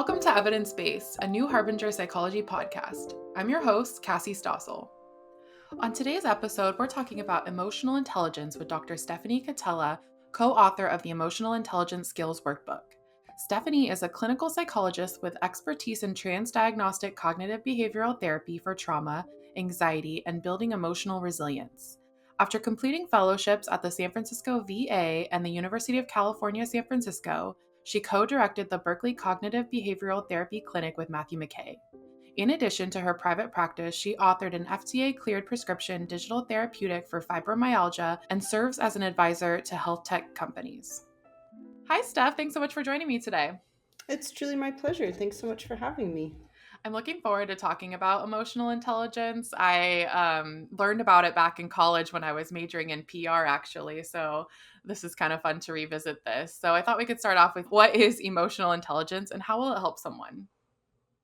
Welcome to Evidence Based, a new Harbinger psychology podcast. I'm your host, Cassie Stossel. On today's episode, we're talking about emotional intelligence with Dr. Stephanie Catella, co-author of the Emotional Intelligence Skills Workbook. Stephanie is a clinical psychologist with expertise in transdiagnostic cognitive behavioral therapy for trauma, anxiety, and building emotional resilience. After completing fellowships at the San Francisco VA and the University of California, San Francisco, she co-directed the Berkeley Cognitive Behavioral Therapy Clinic with Matthew McKay. In addition to her private practice, she authored an FDA-cleared prescription digital therapeutic for fibromyalgia and serves as an advisor to HealthTech companies. Hi, Steph. Thanks so much for joining me today. It's truly my pleasure. Thanks so much for having me. I'm looking forward to talking about emotional intelligence. I learned about it back in college when I was majoring in PR, actually. So this is kind of fun to revisit this. So I thought we could start off with what is emotional intelligence and how will it help someone?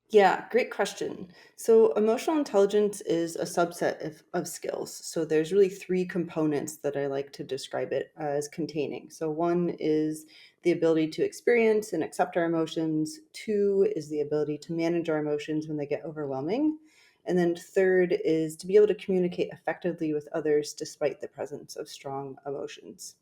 Yeah, great question. So, emotional intelligence is a subset of skills. So, there's really three components that I like to describe it as containing. So, one is the ability to experience and accept our emotions, two is the ability to manage our emotions when they get overwhelming. And then, third is to be able to communicate effectively with others despite the presence of strong emotions.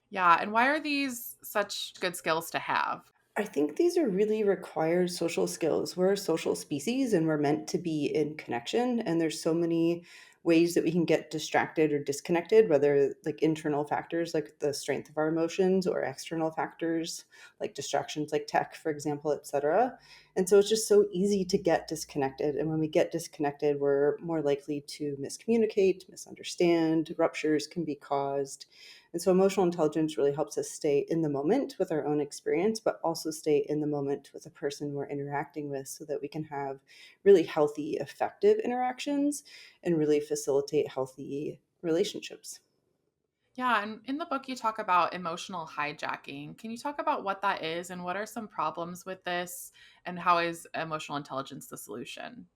Yeah. And why are these such good skills to have? I think these are really required social skills. We're a social species and we're meant to be in connection. And there's so many ways that we can get distracted or disconnected, whether like internal factors like the strength of our emotions or external factors like distractions like tech, for example, etc. And so it's just so easy to get disconnected. And when we get disconnected, we're more likely to miscommunicate, misunderstand, ruptures can be caused. And so emotional intelligence really helps us stay in the moment with our own experience, but also stay in the moment with the person we're interacting with so that we can have really healthy, effective interactions and really facilitate healthy relationships. Yeah. And in the book, you talk about emotional hijacking. Can you talk about what that is and what are some problems with this and how is emotional intelligence the solution?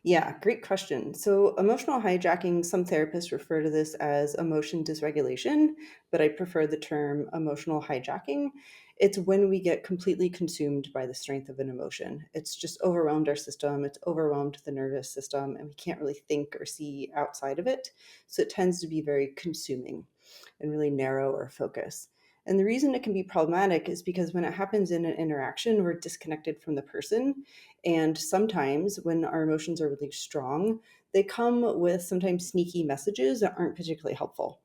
Yeah, great question. So, emotional hijacking, some therapists refer to this as emotion dysregulation, but I prefer the term emotional hijacking. It's when we get completely consumed by the strength of an emotion. It's just overwhelmed our system, it's overwhelmed the nervous system, and we can't really think or see outside of it. So, it tends to be very consuming and really narrow our focus. And the reason it can be problematic is because when it happens in an interaction, we're disconnected from the person. And sometimes when our emotions are really strong, they come with sometimes sneaky messages that aren't particularly helpful.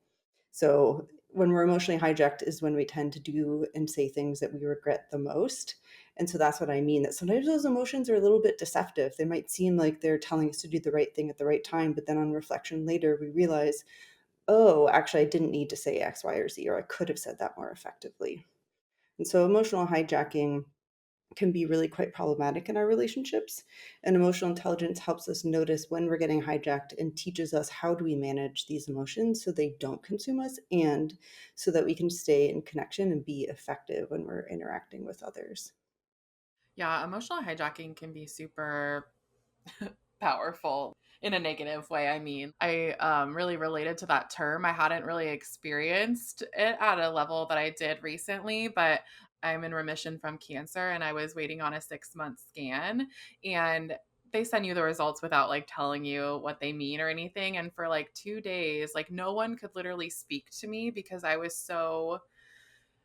So when we're emotionally hijacked is when we tend to do and say things that we regret the most. And so that's what I mean, that sometimes those emotions are a little bit deceptive. They might seem like they're telling us to do the right thing at the right time, but then on reflection later, we realize, oh, actually, I didn't need to say X, Y, or Z, or I could have said that more effectively. And so emotional hijacking can be really quite problematic in our relationships. And emotional intelligence helps us notice when we're getting hijacked and teaches us how do we manage these emotions so they don't consume us and so that we can stay in connection and be effective when we're interacting with others. Yeah, emotional hijacking can be super powerful in a negative way. I mean, I really related to that term. I hadn't really experienced it at a level that I did recently, but I'm in remission from cancer and I was waiting on a 6-month scan. And they send you the results without like telling you what they mean or anything. And for like 2 days, like no one could literally speak to me because I was so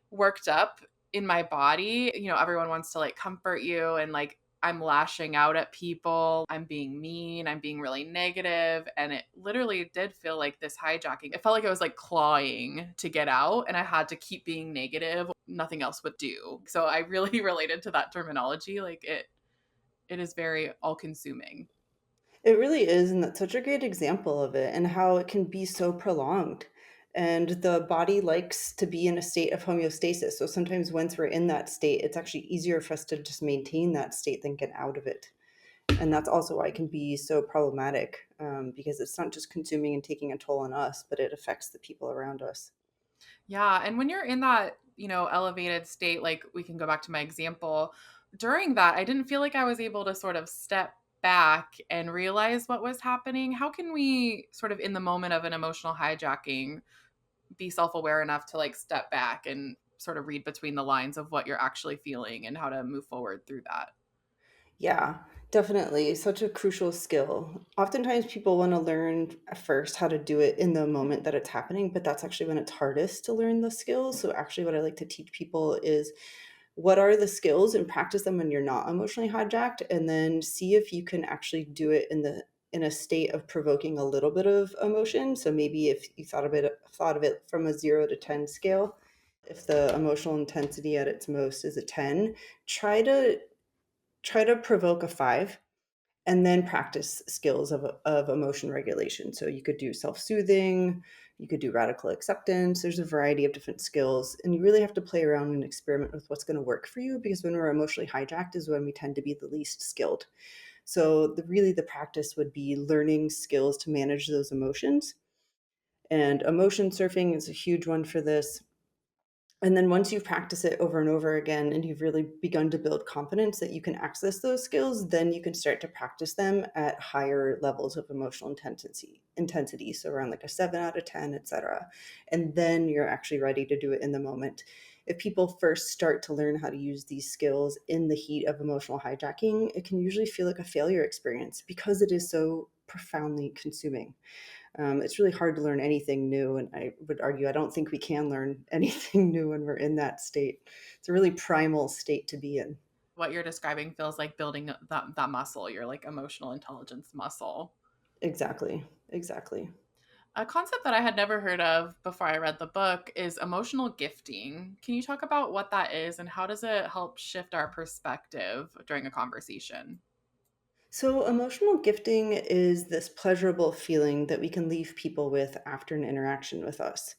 worked up in my body. You know, everyone wants to like comfort you and like I'm lashing out at people. I'm being mean. I'm being really negative. And it literally did feel like this hijacking. It felt like I was like clawing to get out and I had to keep being negative. Nothing else would do. So I really related to that terminology. Like it is very all consuming. It really is, and that's such a great example of it and how it can be so prolonged. And the body likes to be in a state of homeostasis. So sometimes once we're in that state, it's actually easier for us to just maintain that state than get out of it. And that's also why it can be so problematic because it's not just consuming and taking a toll on us, but it affects the people around us. Yeah. And when you're in that, elevated state, like we can go back to my example, during that, I didn't feel like I was able to sort of step back and realize what was happening. How can we sort of in the moment of an emotional hijacking be self-aware enough to like step back and sort of read between the lines of what you're actually feeling and how to move forward through that? Yeah, definitely. Such a crucial skill. Oftentimes people want to learn first how to do it in the moment that it's happening, but that's actually when it's hardest to learn the skills. So actually what I like to teach people is what are the skills and practice them when you're not emotionally hijacked, and then see if you can actually do it in a state of provoking a little bit of emotion. So maybe if you thought of it from a 0 to 10 scale, if the emotional intensity at its most is a 10, try to provoke a 5 and then practice skills of emotion regulation. So you could do self-soothing, you could do radical acceptance. There's a variety of different skills, and you really have to play around and experiment with what's going to work for you, because when we're emotionally hijacked is when we tend to be the least skilled. So the practice would be learning skills to manage those emotions. And emotion surfing is a huge one for this. And then once you've practiced it over and over again and you've really begun to build confidence that you can access those skills, then you can start to practice them at higher levels of emotional intensity. So around like a 7 out of 10, etc. And then you're actually ready to do it in the moment. If people first start to learn how to use these skills in the heat of emotional hijacking, it can usually feel like a failure experience because it is so profoundly consuming. It's really hard to learn anything new. And I would argue, I don't think we can learn anything new when we're in that state. It's a really primal state to be in. What you're describing feels like building that muscle, your like emotional intelligence muscle. Exactly. Exactly. A concept that I had never heard of before I read the book is emotional gifting. Can you talk about what that is and how does it help shift our perspective during a conversation? So, emotional gifting is this pleasurable feeling that we can leave people with after an interaction with us.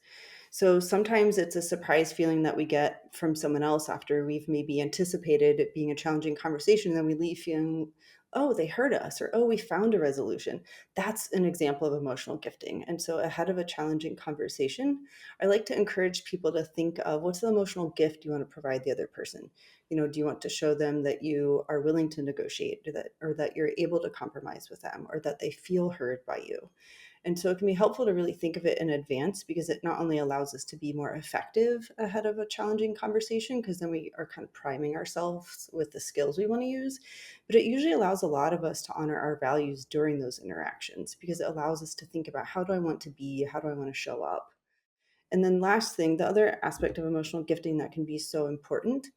So sometimes it's a surprise feeling that we get from someone else after we've maybe anticipated it being a challenging conversation. And then we leave feeling, oh, they heard us, or oh, we found a resolution. That's an example of emotional gifting. And so ahead of a challenging conversation, I like to encourage people to think of what's the emotional gift you want to provide the other person. Do you want to show them that you are willing to negotiate, or that you're able to compromise with them, or that they feel heard by you? And so it can be helpful to really think of it in advance, because it not only allows us to be more effective ahead of a challenging conversation, because then we are kind of priming ourselves with the skills we want to use, but it usually allows a lot of us to honor our values during those interactions, because it allows us to think about, how do I want to be? How do I want to show up? And then last thing, the other aspect of emotional gifting that can be so important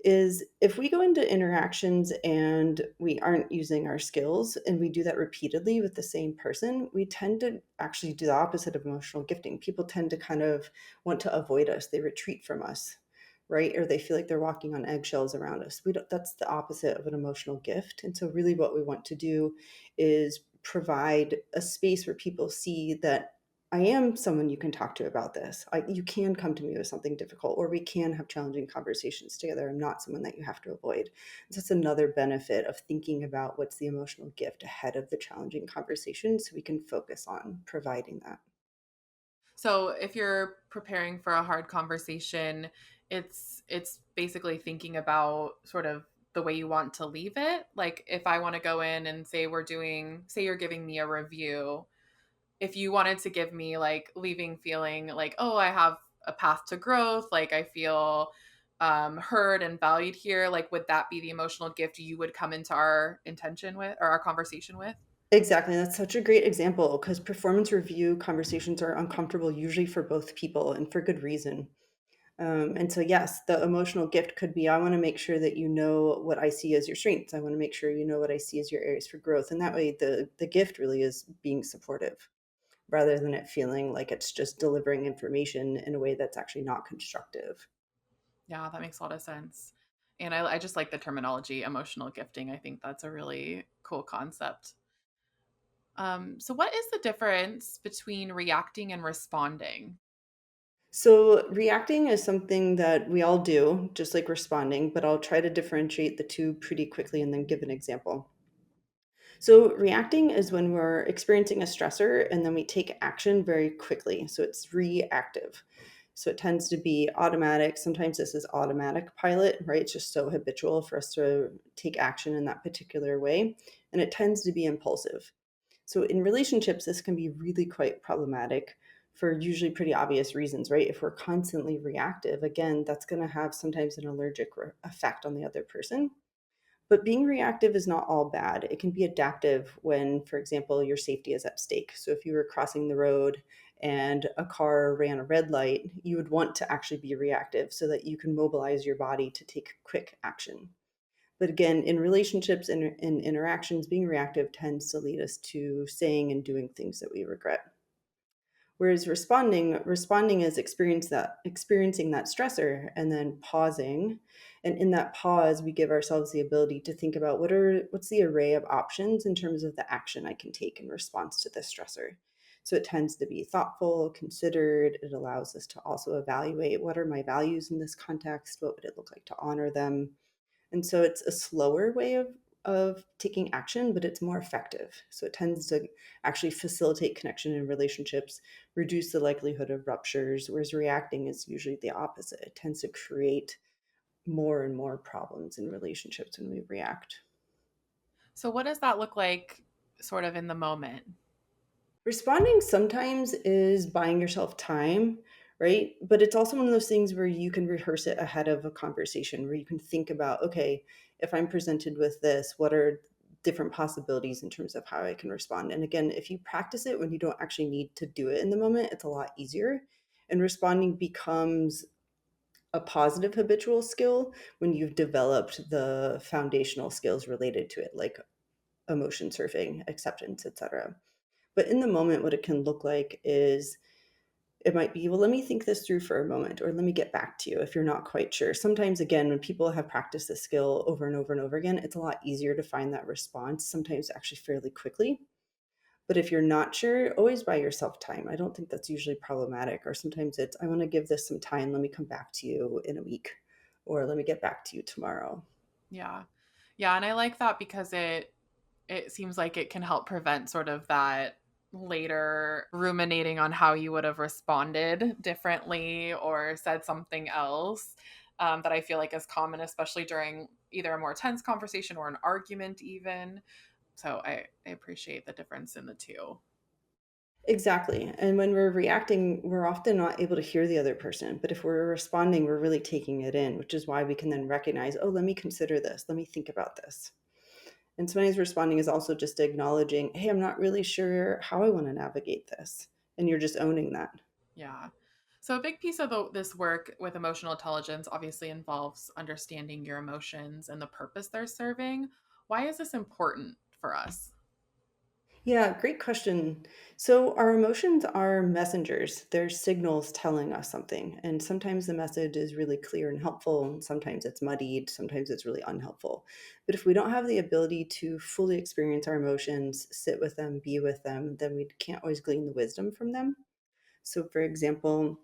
is if we go into interactions and we aren't using our skills, and we do that repeatedly with the same person, we tend to actually do the opposite of emotional gifting. People tend to kind of want to avoid us. They retreat from us, right? Or they feel like they're walking on eggshells around us. That's the opposite of an emotional gift. And so really what we want to do is provide a space where people see that I am someone you can talk to about this. You can come to me with something difficult, or we can have challenging conversations together. I'm not someone that you have to avoid. So that's another benefit of thinking about what's the emotional gift ahead of the challenging conversation, so we can focus on providing that. So, if you're preparing for a hard conversation, it's basically thinking about sort of the way you want to leave it. Like if I want to go in and say you're giving me a review, if you wanted to give me like leaving feeling like, oh, I have a path to growth, like I feel heard and valued here, like would that be the emotional gift you would come into our intention with or our conversation with? Exactly. That's such a great example, because performance review conversations are uncomfortable, usually for both people, and for good reason. And so, yes, the emotional gift could be, I want to make sure that you know what I see as your strengths. I want to make sure you know what I see as your areas for growth. And that way, the gift really is being supportive, rather than it feeling like it's just delivering information in a way that's actually not constructive. Yeah, that makes a lot of sense. And I just like the terminology emotional gifting. I think that's a really cool concept. So, what is the difference between reacting and responding? So, reacting is something that we all do, just like responding, but I'll try to differentiate the two pretty quickly and then give an example. So, reacting is when we're experiencing a stressor and then we take action very quickly. So, it's reactive. So, it tends to be automatic. Sometimes this is automatic pilot, right? It's just so habitual for us to take action in that particular way. And it tends to be impulsive. So, in relationships, this can be really quite problematic for usually pretty obvious reasons, right? If we're constantly reactive, again, that's going to have sometimes an allergic effect on the other person. But being reactive is not all bad. It can be adaptive when, for example, your safety is at stake. So if you were crossing the road and a car ran a red light, you would want to actually be reactive so that you can mobilize your body to take quick action. But again, in relationships and in interactions, being reactive tends to lead us to saying and doing things that we regret. Whereas responding is experiencing that stressor and then pausing. And in that pause, we give ourselves the ability to think about what's the array of options in terms of the action I can take in response to this stressor. So it tends to be thoughtful, considered. It allows us to also evaluate what are my values in this context? What would it look like to honor them? And so it's a slower way of taking action, but it's more effective. So it tends to actually facilitate connection in relationships, reduce the likelihood of ruptures, whereas reacting is usually the opposite. It tends to create more and more problems in relationships when we react. So, what does that look like sort of in the moment? Responding sometimes is buying yourself time, right? But it's also one of those things where you can rehearse it ahead of a conversation, where you can think about, okay, if I'm presented with this, what are different possibilities in terms of how I can respond? And again, if you practice it when you don't actually need to do it in the moment, it's a lot easier. And responding becomes a positive habitual skill when you've developed the foundational skills related to it, like emotion surfing, acceptance, etc. But in the moment, what it can look like is it might be, well, let me think this through for a moment, or let me get back to you if you're not quite sure. Sometimes, again, when people have practiced this skill over and over and over again, it's a lot easier to find that response, sometimes actually fairly quickly. But if you're not sure, always buy yourself time. I don't think that's usually problematic. Or sometimes it's, I want to give this some time. Let me come back to you in a week, or let me get back to you tomorrow. Yeah. Yeah, and I like that because it seems like it can help prevent sort of that later ruminating on how you would have responded differently or said something else, that I feel like is common, especially during either a more tense conversation or an argument, even. So I appreciate the difference in the two. Exactly. And when we're reacting, we're often not able to hear the other person. But if we're responding, we're really taking it in, which is why we can then recognize, oh, let me consider this. Let me think about this. And sometimes responding is also just acknowledging, hey, I'm not really sure how I want to navigate this. And you're just owning that. Yeah. So, a big piece of this work with emotional intelligence obviously involves understanding your emotions and the purpose they're serving. Why is this important for us? Yeah, great question. So, our emotions are messengers. They're signals telling us something. And sometimes the message is really clear and helpful, and sometimes it's muddied, sometimes it's really unhelpful. But if we don't have the ability to fully experience our emotions, sit with them, be with them, then we can't always glean the wisdom from them. So, for example,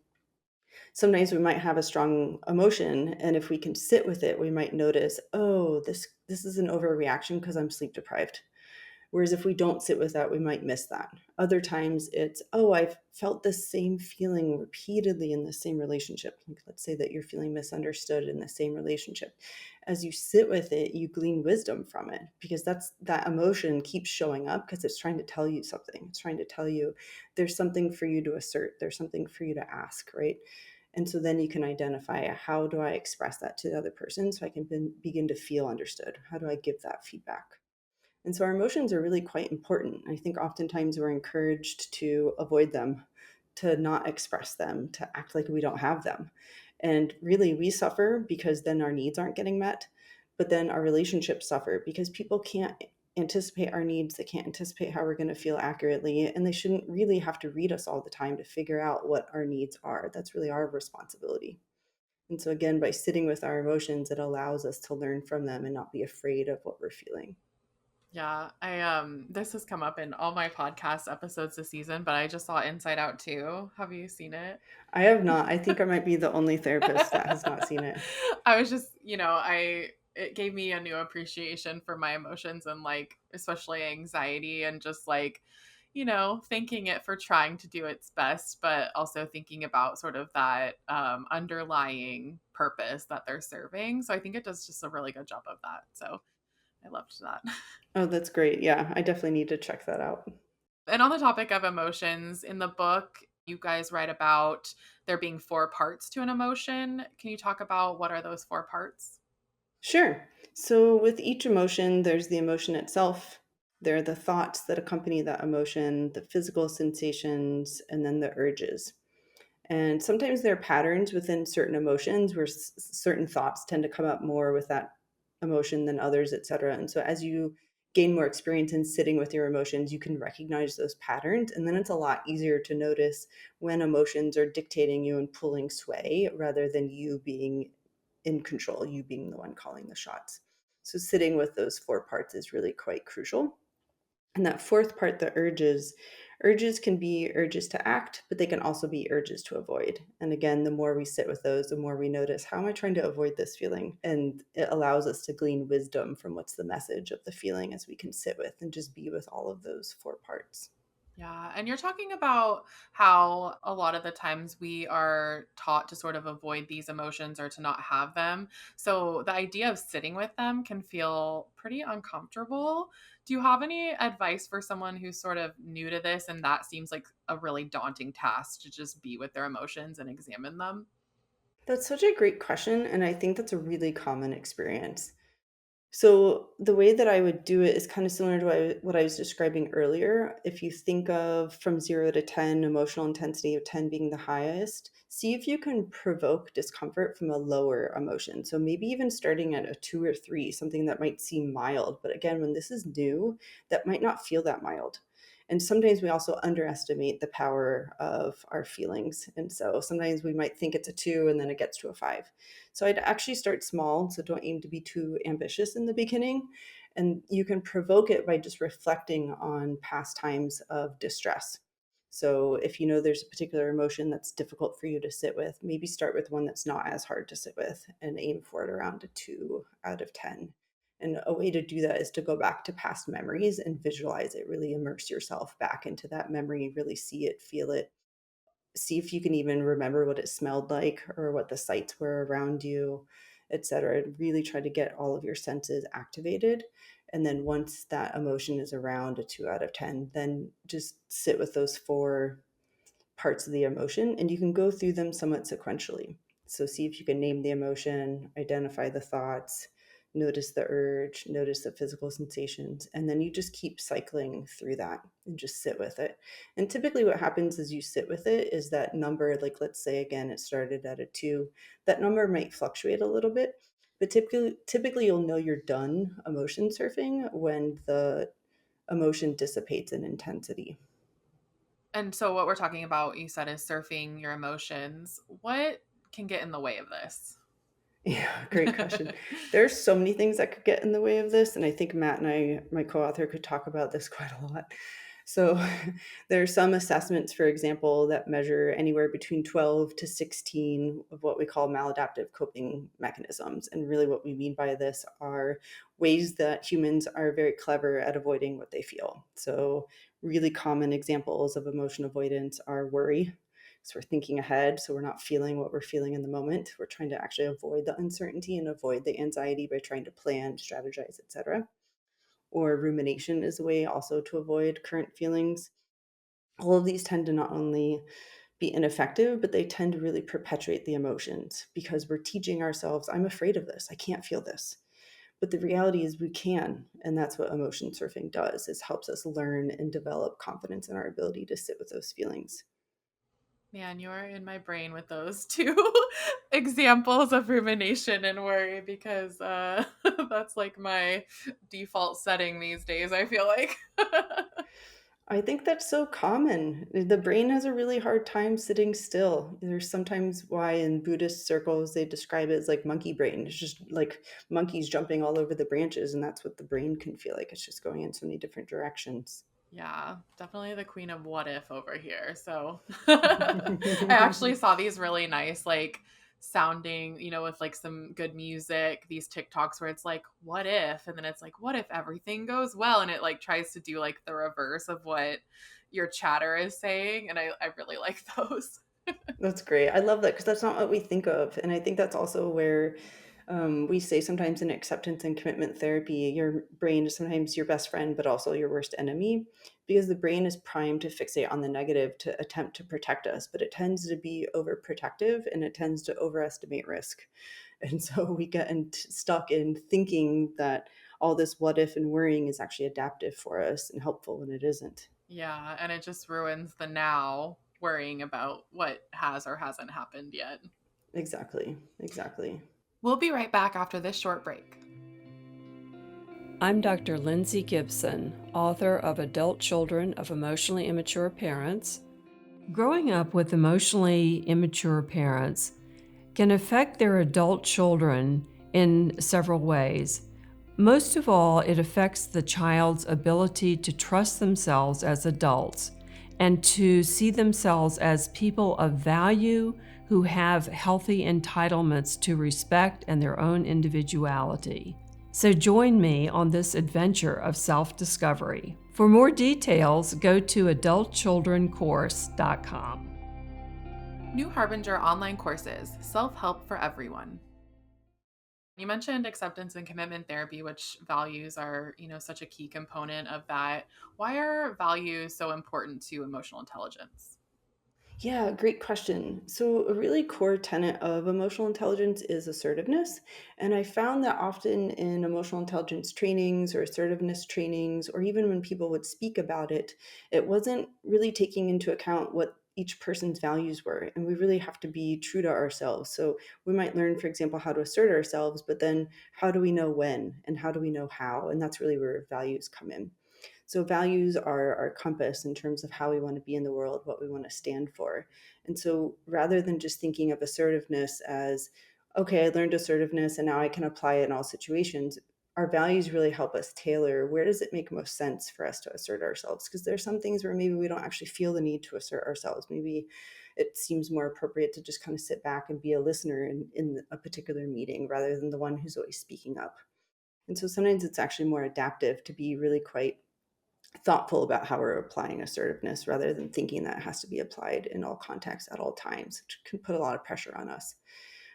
sometimes we might have a strong emotion, and if we can sit with it, we might notice, oh, this is an overreaction because I'm sleep deprived. Whereas if we don't sit with that, we might miss that. Other times it's, oh, I've felt the same feeling repeatedly in the same relationship. Like, let's say that you're feeling misunderstood in the same relationship. As you sit with it, you glean wisdom from it because that emotion keeps showing up because it's trying to tell you something. It's trying to tell you there's something for you to assert, there's something for you to ask, right? And so then you can identify how do I express that to the other person so I can begin to feel understood? How do I give that feedback? And so our emotions are really quite important. I think oftentimes we're encouraged to avoid them, to not express them, to act like we don't have them. And really, we suffer because then our needs aren't getting met. But then our relationships suffer because people can't anticipate our needs. They can't anticipate how we're going to feel accurately. And they shouldn't really have to read us all the time to figure out what our needs are. That's really our responsibility. And so, again, by sitting with our emotions, it allows us to learn from them and not be afraid of what we're feeling. Yeah, I this has come up in all my podcast episodes this season, but I just saw Inside Out too. Have you seen it? I have not. I think I might be the only therapist that has not seen it. I was just, I it gave me a new appreciation for my emotions and like especially anxiety and just like, thanking it for trying to do its best, but also thinking about sort of that underlying purpose that they're serving. So I think it does just a really good job of that. So I loved that. Oh, that's great. Yeah, I definitely need to check that out. And on the topic of emotions, in the book, you guys write about there being four parts to an emotion. Can you talk about what are those four parts? Sure. So, with each emotion, there's the emotion itself. There are the thoughts that accompany that emotion, the physical sensations, and then the urges. And sometimes there are patterns within certain emotions where certain thoughts tend to come up more with that emotion than others, et cetera. And so, as you gain more experience in sitting with your emotions, you can recognize those patterns. And then it's a lot easier to notice when emotions are dictating you and pulling sway rather than you being in control, you being the one calling the shots. So sitting with those four parts is really quite crucial. And that fourth part, the urges, urges can be urges to act, but they can also be urges to avoid. And again, the more we sit with those, the more we notice, how am I trying to avoid this feeling? And it allows us to glean wisdom from what's the message of the feeling as we can sit with and just be with all of those four parts. Yeah. And you're talking about how a lot of the times we are taught to sort of avoid these emotions or to not have them. So the idea of sitting with them can feel pretty uncomfortable. Do you have any advice for someone who's sort of new to this and that seems like a really daunting task to just be with their emotions and examine them? That's such a great question. And I think that's a really common experience. So the way that I would do it is kind of similar to what I was describing earlier. If you think of from 0 to 10, emotional intensity of 10 being the highest, see if you can provoke discomfort from a lower emotion. So maybe even starting at a 2 or 3, something that might seem mild. But again, when this is new, that might not feel that mild. And sometimes we also underestimate the power of our feelings. And so sometimes we might think it's a 2 and then it gets to a 5. So I'd actually start small. So don't aim to be too ambitious in the beginning. And you can provoke it by just reflecting on past times of distress. So if you know there's a particular emotion that's difficult for you to sit with, maybe start with one that's not as hard to sit with and aim for it around a 2 out of 10. And a way to do that is to go back to past memories and visualize it, really immerse yourself back into that memory, really see it, feel it, see if you can even remember what it smelled like or what the sights were around you, etc. Really try to get all of your senses activated. And then once that emotion is around a 2 out of 10, then just sit with those four parts of the emotion and you can go through them somewhat sequentially. So see if you can name the emotion, identify the thoughts, notice the urge, notice the physical sensations, and then you just keep cycling through that and just sit with it. And typically what happens as you sit with it is that number, like let's say again it started at a 2, that number might fluctuate a little bit, but typically you'll know you're done emotion surfing when the emotion dissipates in intensity. And so what we're talking about, you said, is surfing your emotions. What can get in the way of this? Yeah, great question. There's so many things that could get in the way of this, and I think Matt and I, my co-author, could talk about this quite a lot. So there are some assessments, for example, that measure anywhere between 12 to 16 of what we call maladaptive coping mechanisms. And really what we mean by this are ways that humans are very clever at avoiding what they feel. So really common examples of emotion avoidance are worry. So we're thinking ahead, so we're not feeling what we're feeling in the moment. We're trying to actually avoid the uncertainty and avoid the anxiety by trying to plan, strategize, etc. Or rumination is a way also to avoid current feelings. All of these tend to not only be ineffective, but they tend to really perpetuate the emotions because we're teaching ourselves, I'm afraid of this, I can't feel this. But the reality is we can, and that's what emotion surfing does, is helps us learn and develop confidence in our ability to sit with those feelings. Man, you're in my brain with those two examples of rumination and worry because that's like my default setting these days, I feel like. I think that's so common. The brain has a really hard time sitting still. There's sometimes why in Buddhist circles they describe it as like monkey brain. It's just like monkeys jumping all over the branches, and that's what the brain can feel like. It's just going in so many different directions. Yeah, definitely the queen of what if over here. So I actually saw these really nice, like sounding, with like some good music, these TikToks where it's like, what if? And then it's like, what if everything goes well? And it like tries to do like the reverse of what your chatter is saying. And I really like those. That's great. I love that because that's not what we think of. And I think that's also where We say sometimes in acceptance and commitment therapy, your brain is sometimes your best friend, but also your worst enemy, because the brain is primed to fixate on the negative to attempt to protect us, but it tends to be overprotective and it tends to overestimate risk. And so we get stuck in thinking that all this what if and worrying is actually adaptive for us and helpful when it isn't. Yeah, and it just ruins the now, worrying about what has or hasn't happened yet. Exactly. Exactly. We'll be right back after this short break. I'm Dr. Lindsay Gibson, author of Adult Children of Emotionally Immature Parents. Growing up with emotionally immature parents can affect their adult children in several ways. Most of all, it affects the child's ability to trust themselves as adults and to see themselves as people of value who have healthy entitlements to respect and their own individuality. So join me on this adventure of self-discovery. For more details, go to adultchildrencourse.com. New Harbinger online courses, self-help for everyone. You mentioned acceptance and commitment therapy, which values are, such a key component of that. Why are values so important to emotional intelligence? Yeah, great question. So, a really core tenet of emotional intelligence is assertiveness. And I found that often in emotional intelligence trainings or assertiveness trainings, or even when people would speak about it, it wasn't really taking into account what each person's values were. And we really have to be true to ourselves. So, we might learn, for example, how to assert ourselves, but then how do we know when and how do we know how? And that's really where values come in. So values are our compass in terms of how we want to be in the world, what we want to stand for. And so rather than just thinking of assertiveness as, okay, I learned assertiveness and now I can apply it in all situations, our values really help us tailor where does it make most sense for us to assert ourselves? Because there's some things where maybe we don't actually feel the need to assert ourselves. Maybe it seems more appropriate to just kind of sit back and be a listener in a particular meeting rather than the one who's always speaking up. And so sometimes it's actually more adaptive to be really quite thoughtful about how we're applying assertiveness rather than thinking that it has to be applied in all contexts at all times, which can put a lot of pressure on us.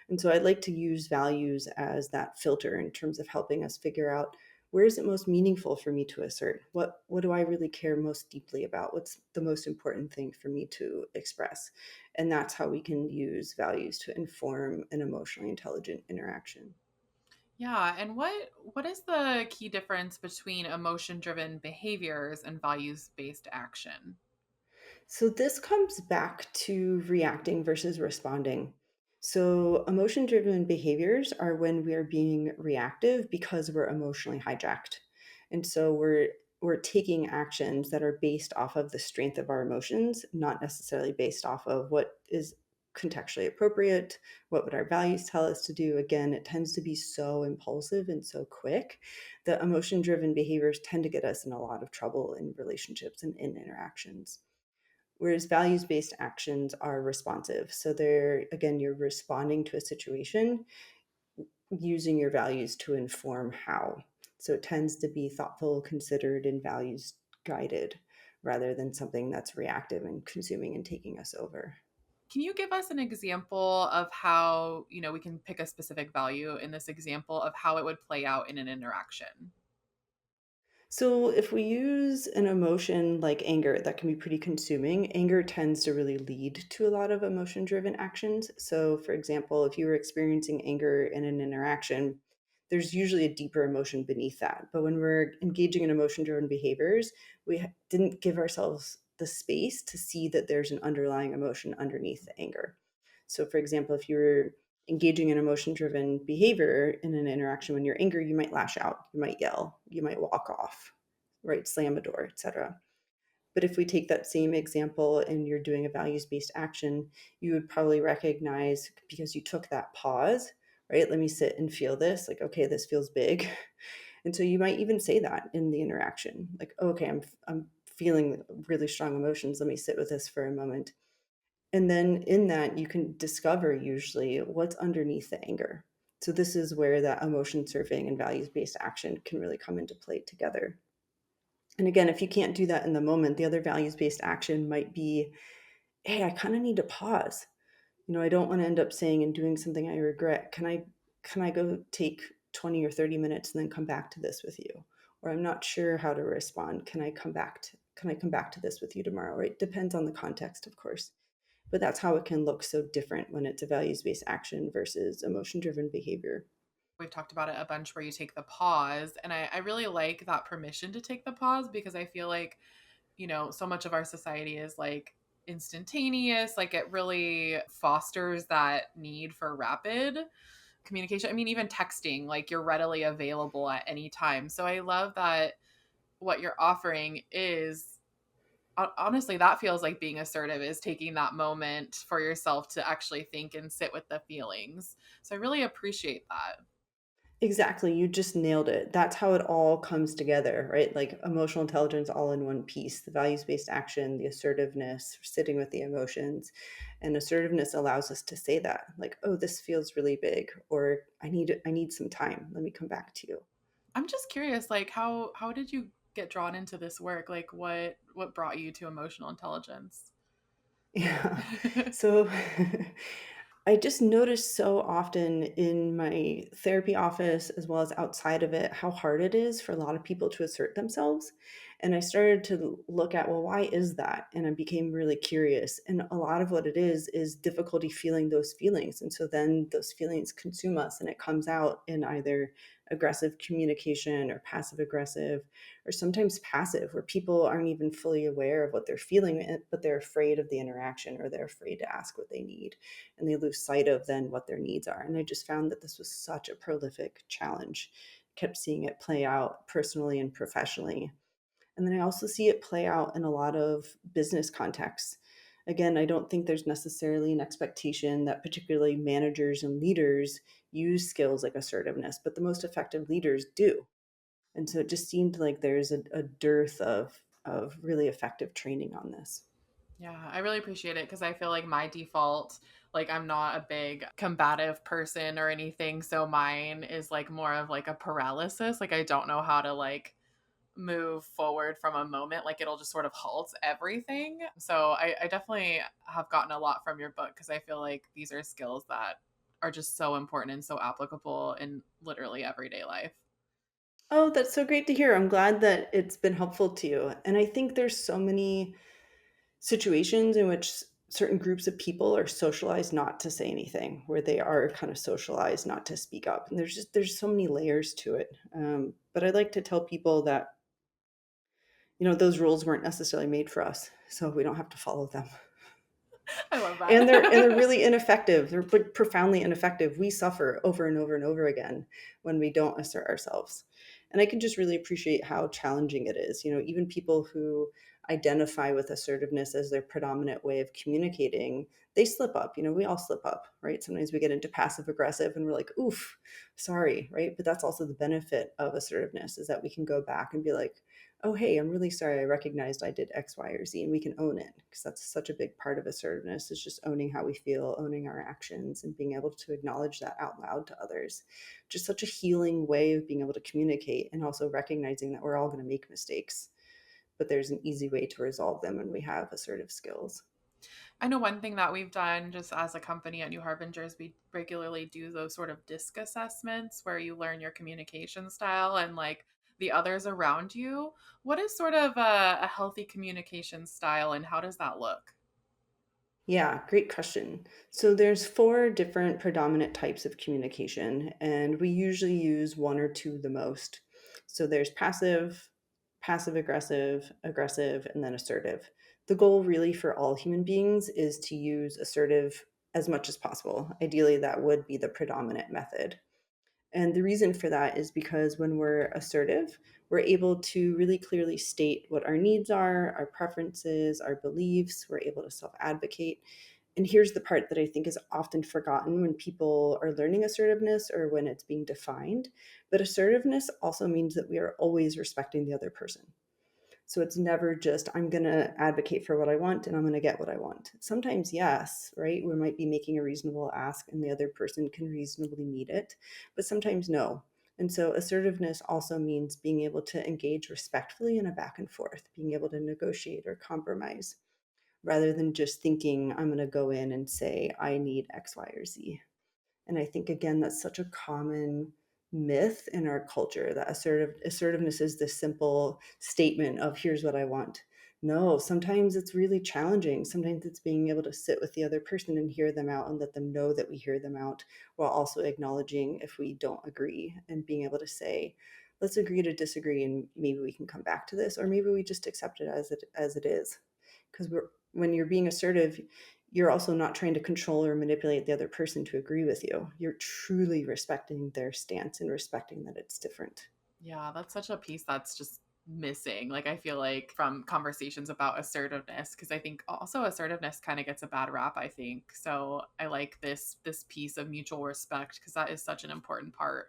And so I'd like to use values as that filter in terms of helping us figure out where is it most meaningful for me to assert? What do I really care most deeply about? What's the most important thing for me to express? And that's how we can use values to inform an emotionally intelligent interaction. Yeah, and what is the key difference between emotion-driven behaviors and values-based action? So this comes back to reacting versus responding. So emotion driven behaviors are when we are being reactive because we're emotionally hijacked. And so we're taking actions that are based off of the strength of our emotions, not necessarily based off of what is contextually appropriate, what would our values tell us to do. Again, it tends to be so impulsive and so quick that emotion driven behaviors tend to get us in a lot of trouble in relationships and in interactions. Whereas values based actions are responsive. So they're, again, you're responding to a situation using your values to inform how. So it tends to be thoughtful, considered, and values guided rather than something that's reactive and consuming and taking us over. Can you give us an example of how, we can pick a specific value in this example of how it would play out in an interaction? So, if we use an emotion like anger, that can be pretty consuming. Anger tends to really lead to a lot of emotion driven actions. So, for example, if you were experiencing anger in an interaction, there's usually a deeper emotion beneath that. But when we're engaging in emotion driven behaviors, didn't give ourselves the space to see that there's an underlying emotion underneath the anger. So, for example, if you were engaging in emotion driven behavior in an interaction when you're angry, you might lash out, you might yell, you might walk off, right? Slam a door, etc. But if we take that same example and you're doing a values based action, you would probably recognize because you took that pause, right? Let me sit and feel this, like, okay, this feels big. And so you might even say that in the interaction, like, oh, okay, I'm feeling really strong emotions. Let me sit with this for a moment. And then in that, you can discover usually what's underneath the anger. So, this is where that emotion surfing and values based action can really come into play together. And again, if you can't do that in the moment, the other values based action might be, hey, I kind of need to pause. I don't want to end up saying and doing something I regret. Can I can I go take 20 or 30 minutes and then come back to this with you? Or I'm not sure how to respond. Can I come back to this with you tomorrow? Right? Depends on the context, of course. But that's how it can look so different when it's a values-based action versus emotion-driven behavior. We've talked about it a bunch where you take the pause. And I really like that permission to take the pause because I feel like, so much of our society is like instantaneous. Like it really fosters that need for rapid communication. I mean, even texting, like you're readily available at any time. So I love that what you're offering is honestly, that feels like being assertive is taking that moment for yourself to actually think and sit with the feelings. So I really appreciate that. Exactly. You just nailed it. That's how it all comes together, right? Like emotional intelligence all in one piece, the values-based action, the assertiveness, sitting with the emotions. And assertiveness allows us to say that, like, oh, this feels really big, or I need some time. Let me come back to you. I'm just curious, like how did you get drawn into this work? Like what brought you to emotional intelligence? Yeah. So I just noticed so often in my therapy office, as well as outside of it, how hard it is for a lot of people to assert themselves. And I started to look at, well, why is that? And I became really curious. And a lot of what it is difficulty feeling those feelings. And so then those feelings consume us and it comes out in either aggressive communication or passive aggressive, or sometimes passive, where people aren't even fully aware of what they're feeling, but they're afraid of the interaction or they're afraid to ask what they need, and they lose sight of then what their needs are. And I just found that this was such a prolific challenge. Kept seeing it play out personally and professionally. And then I also see it play out in a lot of business contexts. Again, I don't think there's necessarily an expectation that particularly managers and leaders use skills like assertiveness, but the most effective leaders do. And so it just seemed like there's a dearth of really effective training on this. Yeah, I really appreciate it because I feel like my default, like I'm not a big combative person or anything. So mine is like more of like a paralysis. Like I don't know how to like move forward from a moment. Like it'll just sort of halt everything. So I definitely have gotten a lot from your book because I feel like these are skills that are just so important and so applicable in literally everyday life. Oh, that's so great to hear. I'm glad that it's been helpful to you. And I think there's so many situations in which certain groups of people are socialized not to say anything, where they are kind of socialized not to speak up. And there's so many layers to it. But I like to tell people that those rules weren't necessarily made for us, so we don't have to follow them. I love And they're that. really ineffective. They're profoundly ineffective. We suffer over and over and over again when we don't assert ourselves. And I can just really appreciate how challenging it is. Even people who identify with assertiveness as their predominant way of communicating, they slip up. We all slip up, right? Sometimes we get into passive aggressive and we're like, oof, sorry, right? But that's also the benefit of assertiveness, is that we can go back and be like, oh, hey, I'm really sorry. I recognized I did X, Y, or Z, and we can own it, because that's such a big part of assertiveness, is just owning how we feel, owning our actions, and being able to acknowledge that out loud to others. Just such a healing way of being able to communicate, and also recognizing that we're all going to make mistakes, but there's an easy way to resolve them when we have assertive skills. I know one thing that we've done just as a company at New Harbingers, we regularly do those sort of disc assessments where you learn your communication style and like the others around you. What is sort of a healthy communication style and how does that look? Yeah, great question. So there's four different predominant types of communication, and we usually use one or two the most. So there's passive, passive aggressive, aggressive, and then assertive. The goal really for all human beings is to use assertive as much as possible. Ideally, that would be the predominant method. And the reason for that is because when we're assertive, we're able to really clearly state what our needs are, our preferences, our beliefs. We're able to self advocate. And here's the part that I think is often forgotten when people are learning assertiveness or when it's being defined. But assertiveness also means that we are always respecting the other person. So it's never just, I'm going to advocate for what I want and I'm going to get what I want. Sometimes, yes, right? We might be making a reasonable ask and the other person can reasonably meet it, but sometimes no. And so assertiveness also means being able to engage respectfully in a back and forth, being able to negotiate or compromise, rather than just thinking, I'm going to go in and say, I need X, Y, or Z. And I think, again, that's such a common myth in our culture, that assertiveness is this simple statement of here's what I want. No, sometimes it's really challenging. Sometimes it's being able to sit with the other person and hear them out and let them know that we hear them out, while also acknowledging if we don't agree, and being able to say, let's agree to disagree, and maybe we can come back to this, or maybe we just accept it as it is. Because when you're being assertive, you're also not trying to control or manipulate the other person to agree with you. You're truly respecting their stance and respecting that it's different. Yeah, that's such a piece that's just missing. Like, I feel like from conversations about assertiveness, because I think also assertiveness kind of gets a bad rap, I think. So I like this piece of mutual respect, because that is such an important part.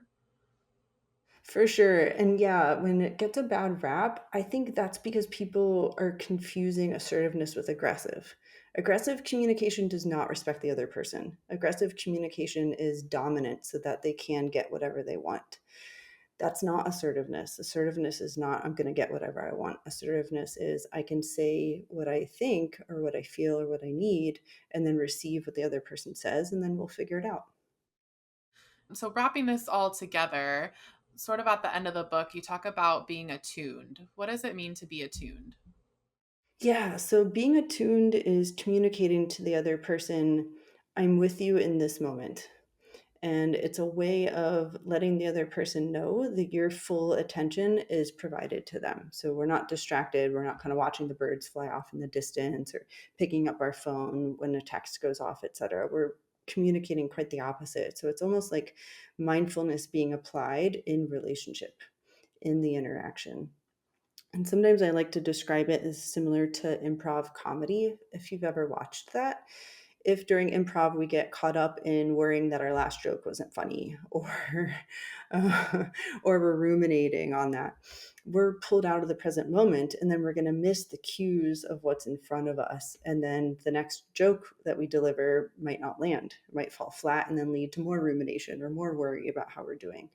For sure. And yeah, when it gets a bad rap, I think that's because people are confusing assertiveness with aggressive. Aggressive communication does not respect the other person. Aggressive communication is dominant so that they can get whatever they want. That's not assertiveness. Assertiveness is not, I'm going to get whatever I want. Assertiveness is, I can say what I think or what I feel or what I need, and then receive what the other person says, and then we'll figure it out. So wrapping this all together, sort of at the end of the book, you talk about being attuned. What does it mean to be attuned? Yeah, so being attuned is communicating to the other person, I'm with you in this moment. And it's a way of letting the other person know that your full attention is provided to them. So we're not distracted. We're not kind of watching the birds fly off in the distance or picking up our phone when a text goes off, etc. We're communicating quite the opposite. So it's almost like mindfulness being applied in relationship, in the interaction. And sometimes I like to describe it as similar to improv comedy, if you've ever watched that. If during improv we get caught up in worrying that our last joke wasn't funny, or uh, or we're ruminating on that, we're pulled out of the present moment, and then we're going to miss the cues of what's in front of us, and then the next joke that we deliver might not land, it might fall flat, and then lead to more rumination or more worry about how we're doing.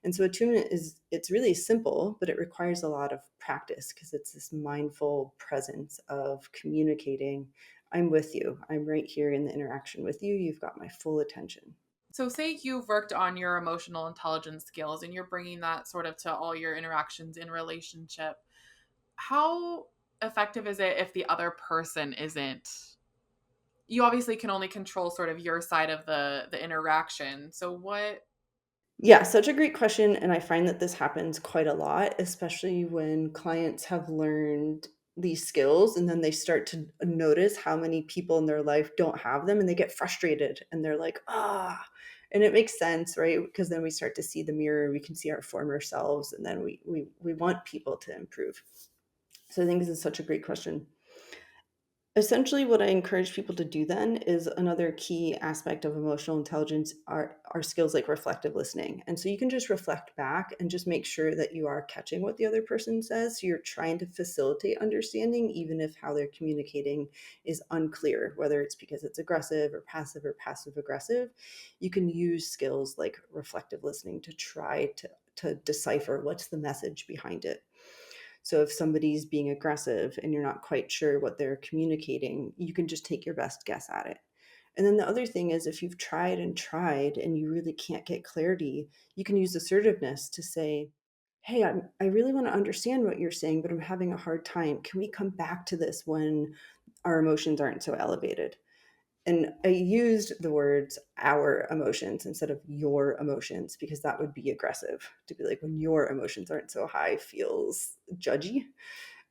And so attunement it's really simple, but it requires a lot of practice, because it's this mindful presence of communicating, I'm with you. I'm right here in the interaction with you. You've got my full attention. So say you've worked on your emotional intelligence skills and you're bringing that sort of to all your interactions in relationship. How effective is it if the other person isn't? You obviously can only control sort of your side of the interaction. So what? Yeah, such a great question. And I find that this happens quite a lot, especially when clients have learned these skills and then they start to notice how many people in their life don't have them, and they get frustrated and they're like, ah. And it makes sense, right? Because then we start to see the mirror, we can see our former selves, and then we want people to improve. So I think this is such a great question. Essentially, what I encourage people to do then is, another key aspect of emotional intelligence are skills like reflective listening. And so you can just reflect back and just make sure that you are catching what the other person says. So you're trying to facilitate understanding, even if how they're communicating is unclear, whether it's because it's aggressive or passive aggressive. You can use skills like reflective listening to try to decipher what's the message behind it. So if somebody's being aggressive and you're not quite sure what they're communicating, you can just take your best guess at it. And then the other thing is, if you've tried and tried and you really can't get clarity, you can use assertiveness to say, hey, I really want to understand what you're saying, but I'm having a hard time. Can we come back to this when our emotions aren't so elevated? And I used the words our emotions instead of your emotions, because that would be aggressive to be like, when your emotions aren't so high feels judgy.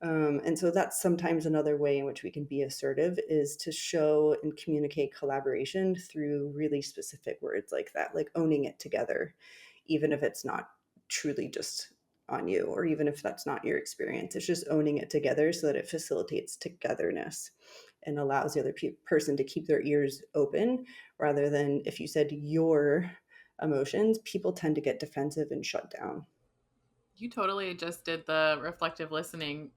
And so that's sometimes another way in which we can be assertive, is to show and communicate collaboration through really specific words like that, like owning it together, even if it's not truly just on you, or even if that's not your experience. It's just owning it together so that it facilitates togetherness and allows the other person to keep their ears open, rather than, if you said your emotions, people tend to get defensive and shut down. You totally just did the reflective listening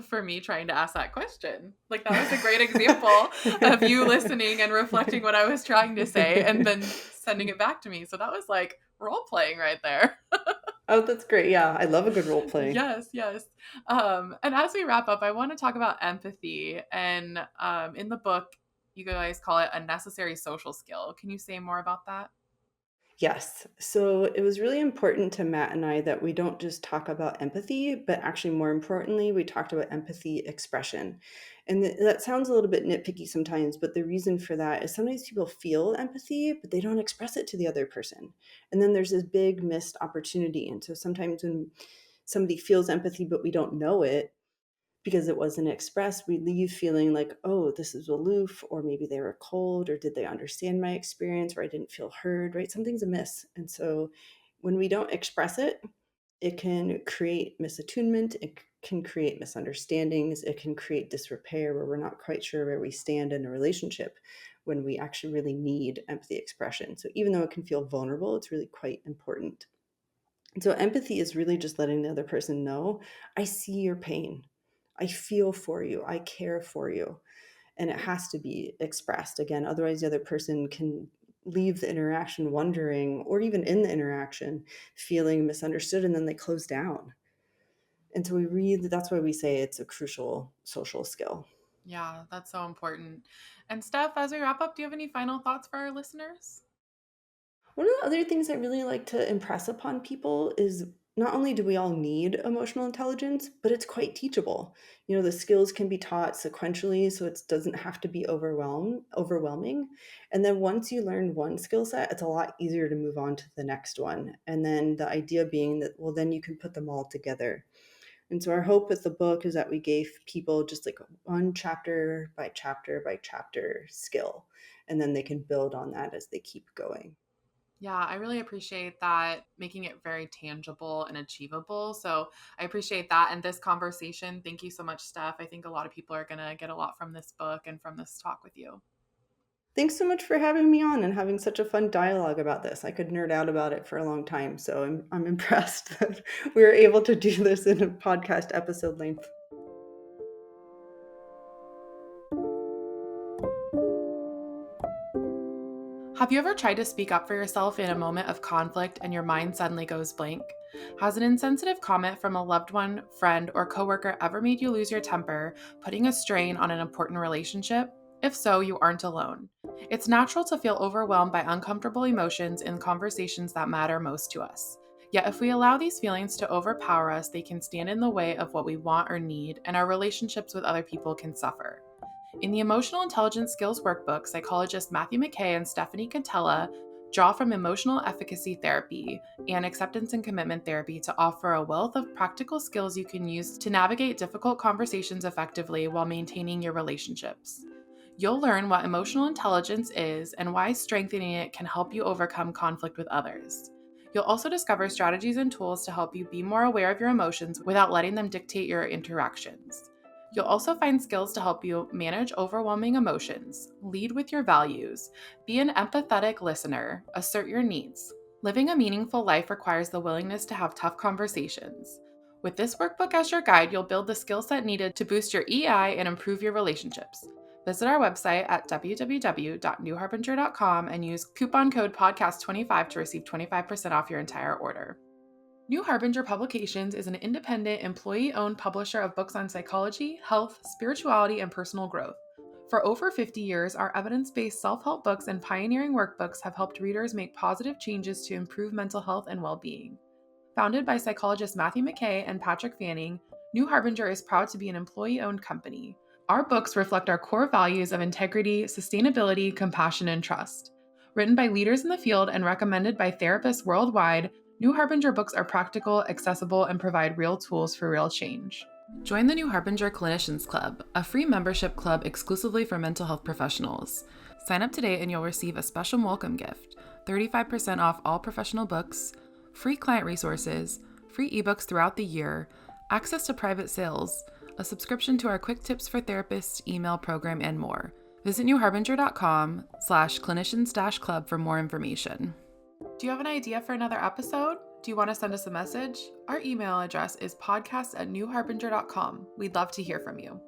for me trying to ask that question. Like, that was a great example of you listening and reflecting what I was trying to say and then sending it back to me. So that was like role playing right there. Oh, that's great. Yeah, I love a good role play. Yes, yes. And as we wrap up, I want to talk about empathy. And in the book, you guys call it a necessary social skill. Can you say more about that? Yes. So it was really important to Matt and I that we don't just talk about empathy, but actually, more importantly, we talked about empathy expression. And that sounds a little bit nitpicky sometimes, but the reason for that is sometimes people feel empathy, but they don't express it to the other person. And then there's this big missed opportunity. And so sometimes when somebody feels empathy, but we don't know it, because it wasn't expressed, we leave feeling like, oh, this is aloof, or maybe they were cold, or did they understand my experience, or I didn't feel heard, right? Something's amiss. And so when we don't express it, it can create misattunement, it can create misunderstandings, it can create disrepair where we're not quite sure where we stand in a relationship when we actually really need empathy expression. So even though it can feel vulnerable, it's really quite important. And so empathy is really just letting the other person know, I see your pain. I feel for you. I care for you. And it has to be expressed again. Otherwise, the other person can leave the interaction wondering, or even in the interaction, feeling misunderstood, and then they close down. And so that's why we say it's a crucial social skill. Yeah, that's so important. And Steph, as we wrap up, do you have any final thoughts for our listeners? One of the other things I really like to impress upon people is not only do we all need emotional intelligence, but it's quite teachable. The skills can be taught sequentially, so it doesn't have to be overwhelming. And then once you learn one skill set, it's a lot easier to move on to the next one. And then the idea being that, well, then you can put them all together. And so our hope with the book is that we gave people just like one chapter by chapter by chapter skill, and then they can build on that as they keep going. Yeah, I really appreciate that, making it very tangible and achievable. So I appreciate that. And this conversation, thank you so much, Steph. I think a lot of people are going to get a lot from this book and from this talk with you. Thanks so much for having me on and having such a fun dialogue about this. I could nerd out about it for a long time, so I'm impressed that we were able to do this in a podcast episode length. Have you ever tried to speak up for yourself in a moment of conflict and your mind suddenly goes blank? Has an insensitive comment from a loved one, friend, or coworker ever made you lose your temper, putting a strain on an important relationship? If so, you aren't alone. It's natural to feel overwhelmed by uncomfortable emotions in conversations that matter most to us. Yet, if we allow these feelings to overpower us, they can stand in the way of what we want or need, and our relationships with other people can suffer. In the Emotional Intelligence Skills Workbook, psychologists Matthew McKay and Stephanie Catella draw from emotional efficacy therapy and acceptance and commitment therapy to offer a wealth of practical skills you can use to navigate difficult conversations effectively while maintaining your relationships. You'll learn what emotional intelligence is and why strengthening it can help you overcome conflict with others. You'll also discover strategies and tools to help you be more aware of your emotions without letting them dictate your interactions. You'll also find skills to help you manage overwhelming emotions, lead with your values, be an empathetic listener, assert your needs. Living a meaningful life requires the willingness to have tough conversations. With this workbook as your guide, you'll build the skill set needed to boost your EI and improve your relationships. Visit our website at www.newharbinger.com and use coupon code podcast25 to receive 25% off your entire order. New Harbinger Publications is an independent, employee-owned publisher of books on psychology, health, spirituality, and personal growth. For over 50 years, our evidence-based self-help books and pioneering workbooks have helped readers make positive changes to improve mental health and well-being. Founded by psychologists Matthew McKay and Patrick Fanning, New Harbinger is proud to be an employee-owned company. Our books reflect our core values of integrity, sustainability, compassion, and trust. Written by leaders in the field and recommended by therapists worldwide, New Harbinger books are practical, accessible, and provide real tools for real change. Join the New Harbinger Clinicians Club, a free membership club exclusively for mental health professionals. Sign up today and you'll receive a special welcome gift, 35% off all professional books, free client resources, free ebooks throughout the year, access to private sales, a subscription to our Quick Tips for Therapists email program, and more. Visit newharbinger.com/clinicians-club for more information. Do you have an idea for another episode? Do you want to send us a message? Our email address is podcast@newharbinger.com. We'd love to hear from you.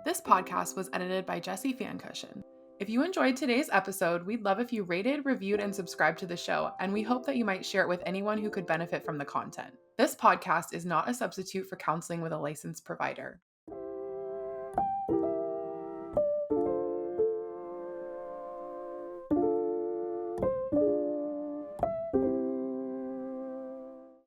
This podcast was edited by Jesse Fancushion. If you enjoyed today's episode, we'd love if you rated, reviewed, and subscribed to the show, and we hope that you might share it with anyone who could benefit from the content. This podcast is not a substitute for counseling with a licensed provider.